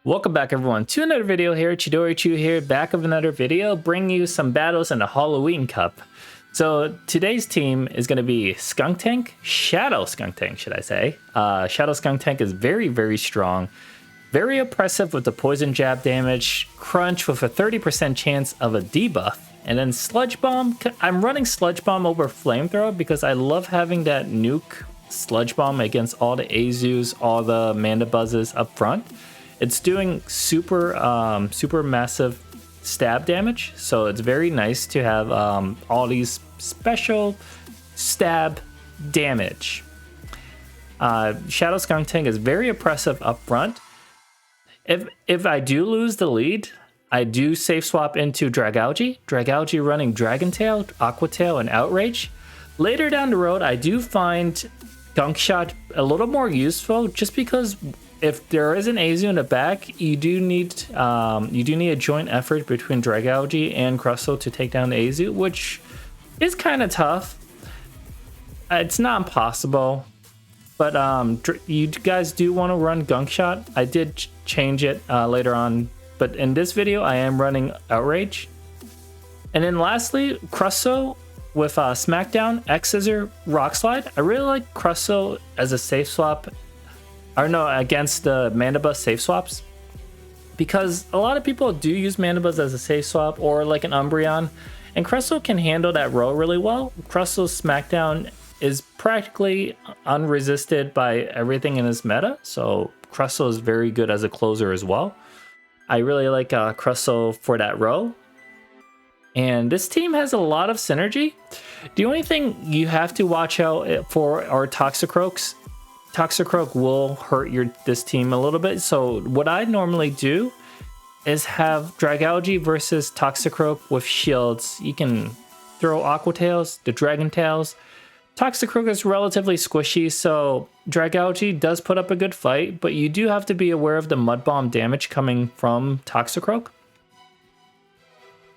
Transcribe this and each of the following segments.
Welcome back everyone to another video here. Chidori Chu here, back of another video, bringing you some battles in the Halloween Cup. So today's team is going to be Skuntank, Shadow Skuntank should I say. Shadow Skuntank is very strong, very oppressive with the poison jab damage, crunch with a 30% chance of a debuff, and then Sludge Bomb. I'm running Sludge Bomb over Flamethrower because I love having that nuke Sludge Bomb against all the Azus, all the Mandabuzzes up front. It's doing super massive stab damage, so it's very nice to have all these special stab damage. Shadow Skuntank is very oppressive up front. If I do lose the lead, I do safe swap into Dragalge. Dragalge running Dragon Tail, Aqua Tail, and Outrage. Later down the road, I do find Gunk Shot a little more useful, just because if there is an Azu in the back, you do need a joint effort between Dragalge and Crustle to take down the Azu, which is kind of tough. It's not impossible, but you guys do want to run Gunk Shot. I did change it later on, but in this video I am running Outrage. And then lastly, Crustle with Smackdown, X Scissor, Rock Slide. I really like Crustle as a safe swap. Or no, against the Mandibuzz safe swaps, because a lot of people do use Mandibuzz as a safe swap or like an Umbreon, and Crustle can handle that role really well. Crustle's Smackdown is practically unresisted by everything in his meta, so Crustle is very good as a closer as well. I really like Crustle for that row. And this team has a lot of synergy. The only thing you have to watch out for are Toxicroaks. Toxicroak will hurt this team a little bit. So what I normally do is have Dragalge versus Toxicroak with shields. You can throw Aqua Tails, the Dragon Tails. Toxicroak is relatively squishy, so Dragalge does put up a good fight, but you do have to be aware of the Mud Bomb damage coming from Toxicroak.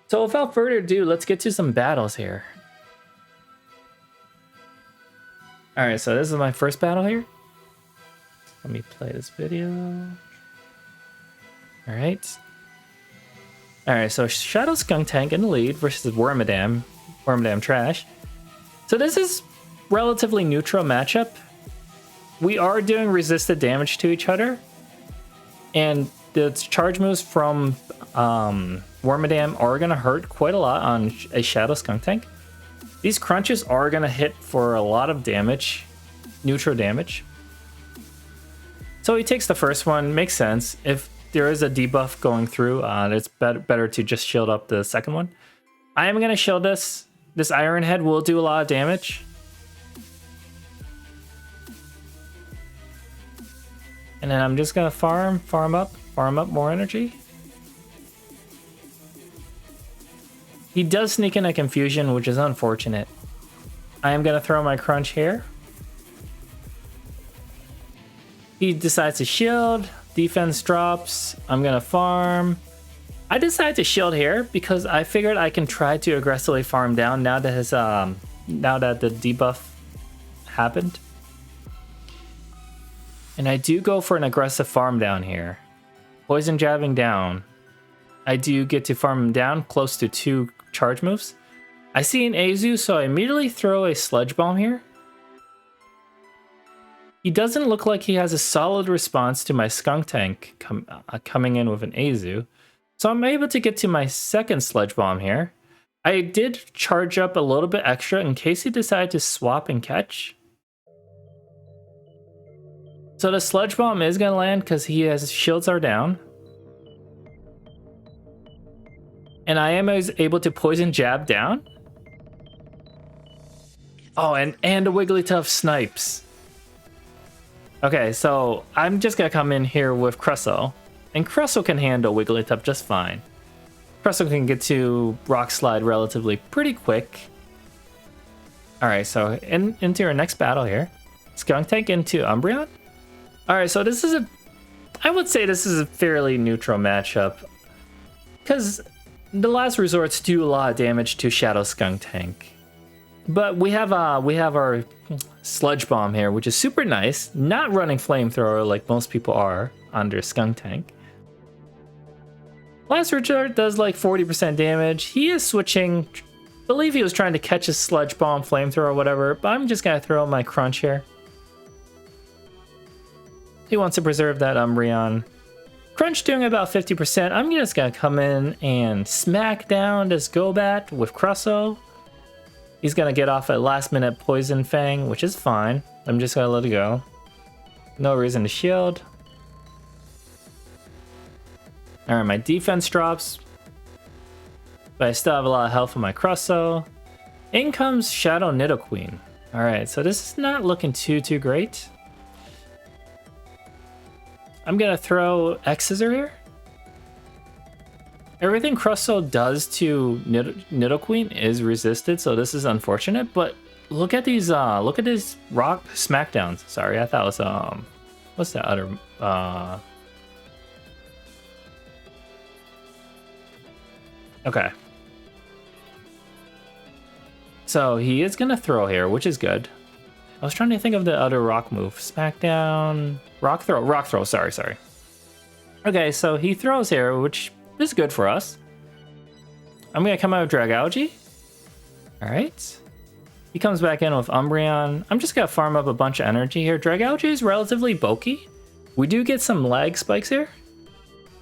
So without further ado, let's get to some battles here. Alright, so this is my first battle here. Let me play this video. Alright, so Shadow Skuntank in the lead versus Wormadam Trash. So this is relatively neutral matchup. We are doing resisted damage to each other, and the charge moves from Wormadam are going to hurt quite a lot on a Shadow Skuntank. These crunches are going to hit for a lot of damage, neutral damage. So he takes the first one, makes sense. If there is a debuff going through, it's better to just shield up the second one. I am going to shield this. This Iron Head will do a lot of damage. And then I'm just going to farm up more energy. He does sneak in a confusion, which is unfortunate. I am going to throw my crunch here. He decides to shield, defense drops, I'm gonna farm. I decided to shield here because I figured I can try to aggressively farm down now that the debuff happened. And I do go for an aggressive farm down here. Poison jabbing down. I do get to farm him down close to 2 charge moves. I see an Azu, so I immediately throw a Sludge Bomb here. He doesn't look like he has a solid response to my Skuntank coming in with an Azu. So I'm able to get to my second Sludge Bomb here. I did charge up a little bit extra in case he decided to swap and catch. So the Sludge Bomb is going to land because his shields are down. And I am able to Poison Jab down. Oh, and a Wigglytuff snipes. Okay, so I'm just gonna come in here with Crustle, and Crustle can handle Wigglytuff just fine. Crustle can get to Rock Slide relatively pretty quick. Alright, so into our next battle here. Skuntank into Umbreon. Alright, so I would say this is a fairly neutral matchup, because the last resorts do a lot of damage to Shadow Skuntank. But we have our Sludge Bomb here, which is super nice. Not running Flamethrower like most people are under Skuntank. Last Resort does like 40% damage. He is switching. I believe he was trying to catch a Sludge Bomb, Flamethrower, or whatever, but I'm just gonna throw my Crunch here. He wants to preserve that Umbreon. Crunch doing about 50%. I'm just gonna come in and smack down this Golbat with Crusso. He's gonna get off a last minute Poison Fang, which is fine. I'm just gonna let it go. No reason to shield. Alright, my defense drops. But I still have a lot of health on my Crusso. In comes Shadow Nidoqueen. Alright, so this is not looking too great. I'm gonna throw X-Scissor here. Everything Crusso does to Nidoqueen is resisted, so this is unfortunate, but look at these rock smackdowns. Sorry, I thought it was what's that other okay. So he is gonna throw here, which is good. I was trying to think of the other rock move. Smackdown, rock throw, sorry. Okay, so he throws here, which is good for us. I'm gonna come out with Dragalge. Alright. He comes back in with Umbreon. I'm just gonna farm up a bunch of energy here. Dragalge is relatively bulky. We do get some lag spikes here.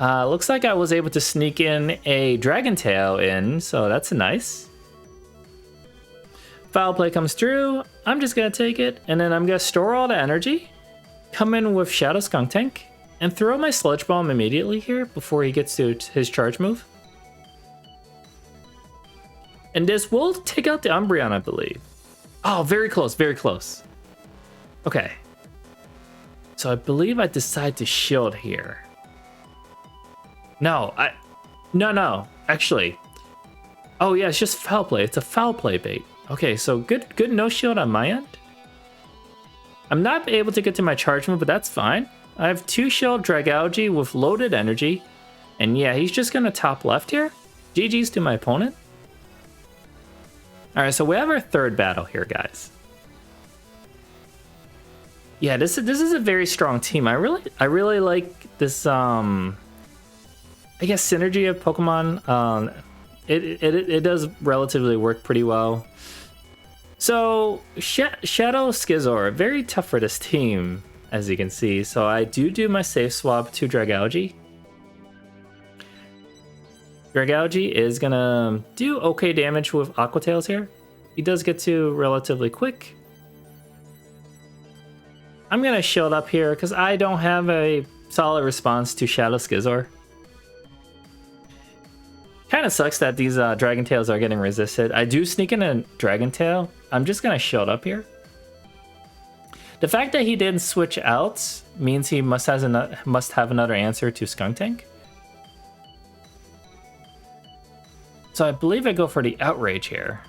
Looks like I was able to sneak in a Dragon Tail in, so that's nice. Foul Play comes through. I'm just gonna take it, and then I'm gonna store all the energy, come in with Shadow Skuntank, and throw my Sludge Bomb immediately here before he gets to his charge move. And this will take out the Umbreon, I believe. Oh, very close, very close. Okay. So I believe I decide to shield here. No, actually. Oh yeah, it's just Foul Play. It's a Foul Play bait. Okay, so good no shield on my end. I'm not able to get to my charge move, but that's fine. I have 2 shield Dragalge with loaded energy. And yeah, he's just gonna top left here. GG's to my opponent. Alright, so we have our third battle here, guys. Yeah, this is a very strong team. I really like this I guess synergy of Pokemon. It does relatively work pretty well. So Shadow Scizor, very tough for this team, as you can see. So I do my safe swap to Dragalge. Dragalge is gonna do okay damage with Aqua Tails here. He does get to relatively quick. I'm gonna shield up here because I don't have a solid response to Shadow Scizor. Kind of sucks that these Dragon Tails are getting resisted. I do sneak in a Dragon Tail. I'm just gonna shield up here. The fact that he didn't switch out means he must have another answer to Skuntank. So I believe I go for the Outrage here,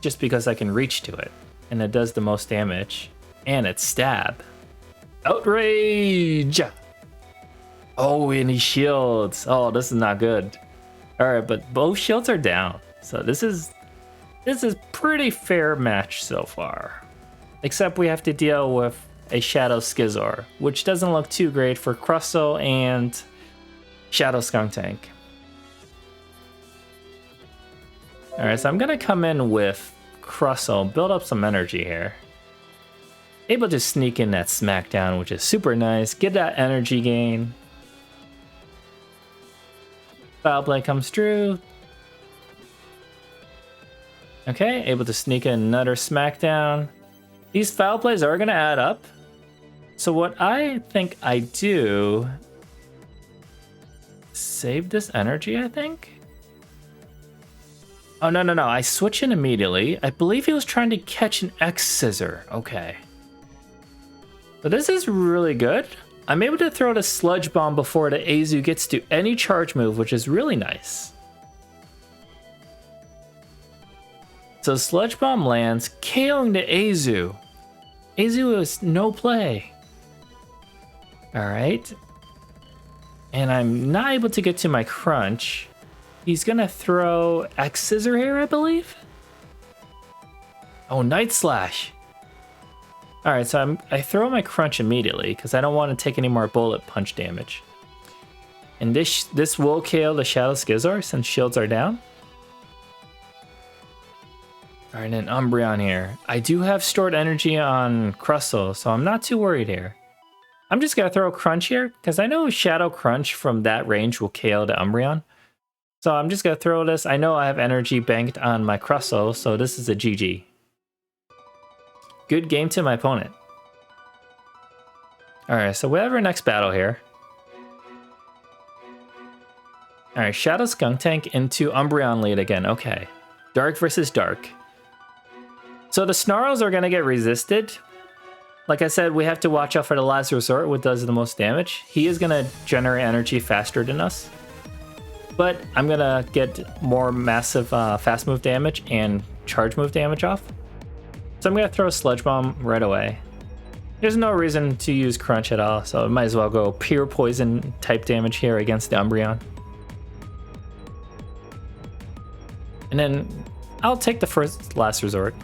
just because I can reach to it, and it does the most damage, and it's Stab. Outrage! Oh, and he shields. Oh, this is not good. All right, but both shields are down, so this is pretty fair match so far. Except we have to deal with a Shadow Scizor, which doesn't look too great for Crusso and Shadow Skuntank. All right, so I'm gonna come in with Crusso, build up some energy here. Able to sneak in that Smackdown, which is super nice. Get that energy gain. Foul Play comes through. Okay, able to sneak in another Smackdown. These Foul Plays are going to add up. So what I think I do... Save this energy, I think? Oh, no. I switch in immediately. I believe he was trying to catch an X-Scissor. Okay. So this is really good. I'm able to throw the Sludge Bomb before the Azu gets to any charge move, which is really nice. So Sludge Bomb lands, KOing the Azu. Azu is no play. Alright. And I'm not able to get to my Crunch. He's gonna throw X-Scissor here, I believe? Oh, Night Slash. Alright, so I throw my Crunch immediately because I don't want to take any more Bullet Punch damage. And this will kill the Shadow Skizor since shields are down. Alright, and Umbreon here. I do have stored energy on Crustle, so I'm not too worried here. I'm just gonna throw Crunch here, because I know Shadow Crunch from that range will KO the Umbreon. So I'm just gonna throw this. I know I have energy banked on my Crustle, so this is a GG. Good game to my opponent. Alright, so we have our next battle here. Alright, Shadow Skuntank into Umbreon lead again. Okay. Dark versus Dark. So the Snarls are going to get resisted. Like I said, we have to watch out for the Last Resort, which does the most damage. He is going to generate energy faster than us. But I'm going to get more massive fast move damage and charge move damage off. So I'm going to throw Sludge Bomb right away. There's no reason to use Crunch at all, so I might as well go pure poison type damage here against the Umbreon. And then I'll take the first Last Resort.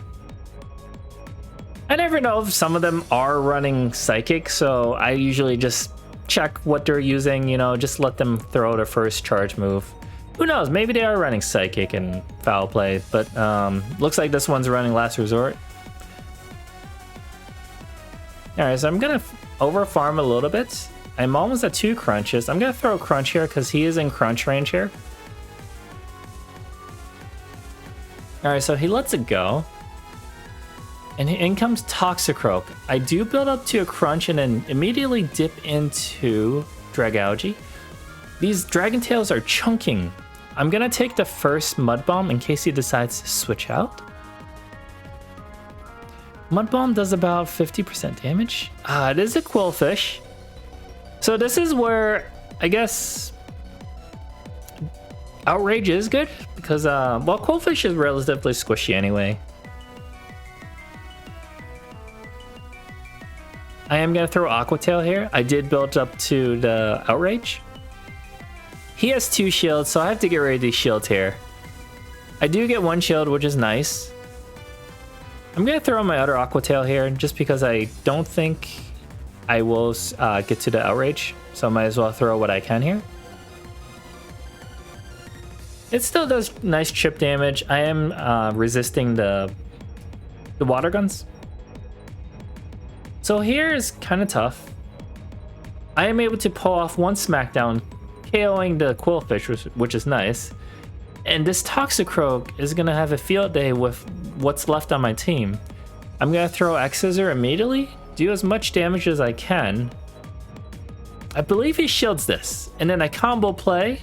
I never know if some of them are running Psychic, so I usually just check what they're using, you know, just let them throw their first charge move. Who knows, maybe they are running Psychic and Foul Play, but looks like this one's running Last Resort. Alright, so I'm going to over farm a little bit. I'm almost at 2 Crunches. I'm going to throw Crunch here because he is in Crunch range here. Alright, so he lets it go. And in comes Toxicroak. I do build up to a Crunch and then immediately dip into Dragalge. These Dragon Tails are chunking. I'm gonna take the first Mud Bomb in case he decides to switch out. Mud Bomb does about 50% damage. It is a Quillfish. So this is where, I guess, Outrage is good. Because, well, Quillfish is relatively squishy anyway. I am going to throw Aqua Tail here. I did build up to the Outrage. He has 2 shields, so I have to get rid of these shields here. I do get 1 shield, which is nice. I'm going to throw my other Aqua Tail here, just because I don't think I will get to the Outrage. So I might as well throw what I can here. It still does nice chip damage. I am resisting the water guns. So here is kind of tough. I am able to pull off 1 Smackdown, KOing the Quillfish, which is nice. And this Toxicroak is going to have a field day with what's left on my team. I'm going to throw X-Scissor immediately, do as much damage as I can. I believe he shields this. And then I combo play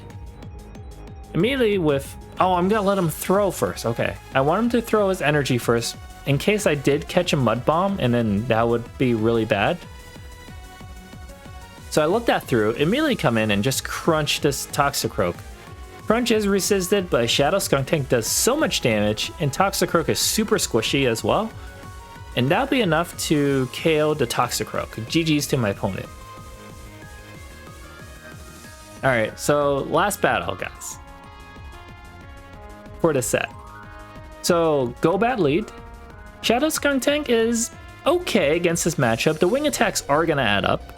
immediately with... Oh, I'm going to let him throw first. Okay. I want him to throw his energy first in case I did catch a Mud Bomb, and then that would be really bad. So I let that through, immediately come in and just crunch this Toxicroak. Crunch is resisted, but Shadow Skuntank does so much damage, and Toxicroak is super squishy as well. And that'll be enough to KO the Toxicroak. GG's to my opponent. Alright, so last battle, guys. For the set. So, Golbat lead. Shadow Skuntank is okay against this matchup. The wing attacks are going to add up.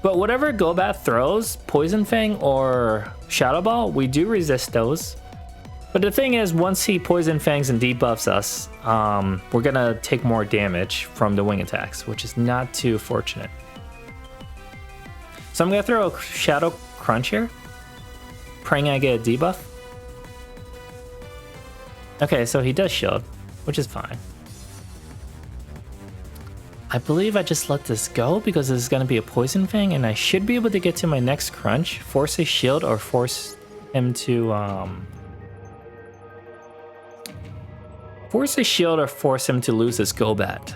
But whatever Golbat throws, Poison Fang or Shadow Ball, we do resist those. But the thing is, once he Poison Fangs and debuffs us, we're going to take more damage from the wing attacks, which is not too fortunate. So I'm going to throw a Shadow Crunch here, praying I get a debuff. Okay, so he does shield, which is fine. I believe I just let this go because this is going to be a Poison Fang, and I should be able to get to my next Crunch, force a shield, or force him to force a shield or force him to lose his Golbat.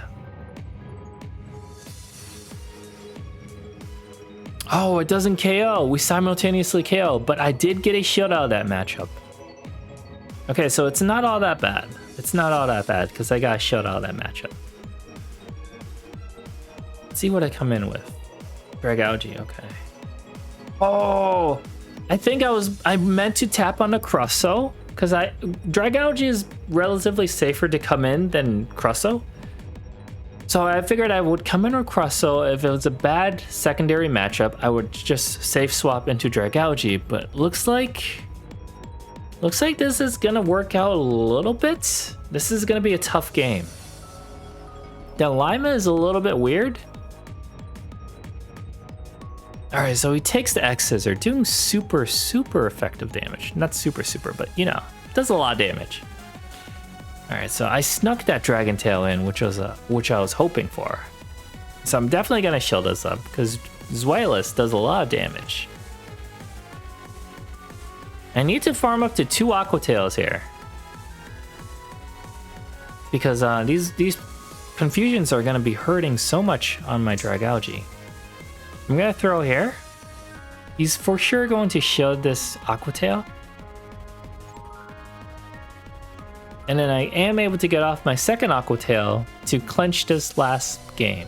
Oh, it doesn't KO. We simultaneously KO, but I did get a shield out of that matchup. Okay, so it's not all that bad. It's not all that bad because I got a shield out of that matchup. Let's see what I come in with. Dragalge, okay. Oh, I think I meant to tap on the Crusso because Dragalge is relatively safer to come in than Crusso. So I figured I would come in with Crustle. If it was a bad secondary matchup, I would just safe swap into Dragalge. But looks like this is gonna work out a little bit. This is gonna be a tough game. The Lima is a little bit weird. All right, so he takes the X Scissor, doing super effective damage. Not super, but you know, does a lot of damage. All right, so I snuck that Dragon Tail in, which I was hoping for. So I'm definitely gonna shield this up because Zweilous does a lot of damage. I need to farm up to 2 Aqua Tails here because these confusions are gonna be hurting so much on my Dragalge. I'm gonna throw here. He's for sure going to shield this Aqua Tail. And then I am able to get off my second Aqua Tail to clinch this last game.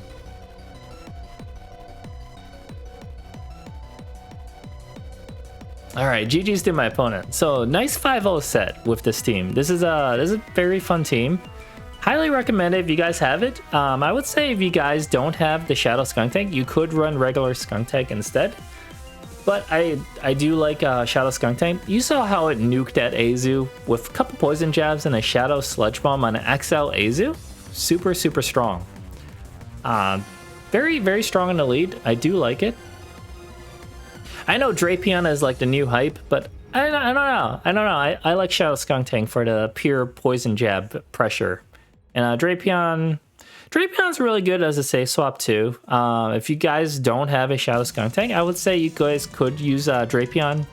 All right, GG's to my opponent. So nice 5-0 set with this team. This is a very fun team. Highly recommend it if you guys have it. I would say if you guys don't have the Shadow Skuntank, you could run regular Skuntank instead. But I do like Shadow Skuntank. You saw how it nuked that Azu with a couple poison jabs and a Shadow Sludge Bomb on an XL Azu. Super strong. Very strong in the lead. I do like it. I know Drapion is like the new hype, but I don't know. I like Shadow Skuntank for the pure poison jab pressure. And Drapion's really good as a safe swap too. If you guys don't have a Shadow Skuntank, I would say you guys could use Drapion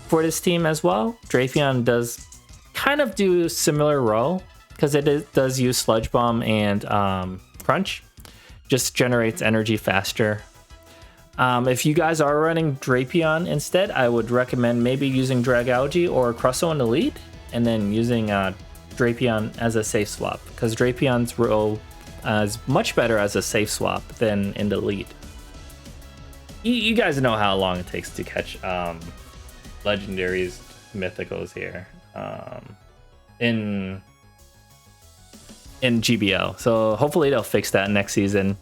for this team as well. Drapion does kind of do a similar role because it does use Sludge Bomb and Crunch. Just generates energy faster. If you guys are running Drapion instead, I would recommend maybe using Dragalge or Crustle in the lead, and then using Drapion as a safe swap, because Drapion's role is much better as a safe swap than in the lead. You guys know how long it takes to catch legendaries, mythicals here in GBL. So hopefully they'll fix that next season.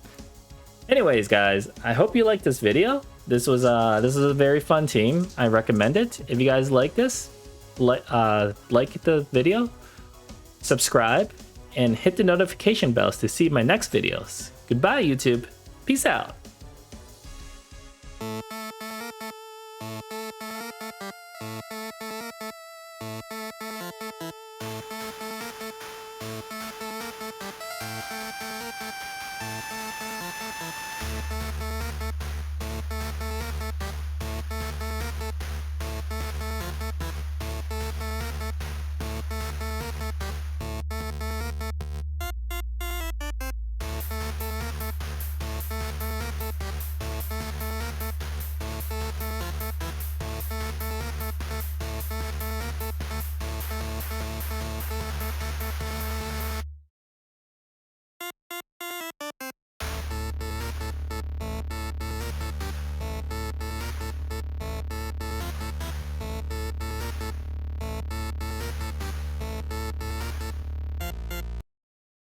Anyways, guys, I hope you liked this video. This is a very fun team. I recommend it. If you guys like this, like the video, subscribe, and hit the notification bells to see my next videos. Goodbye, YouTube. Peace out.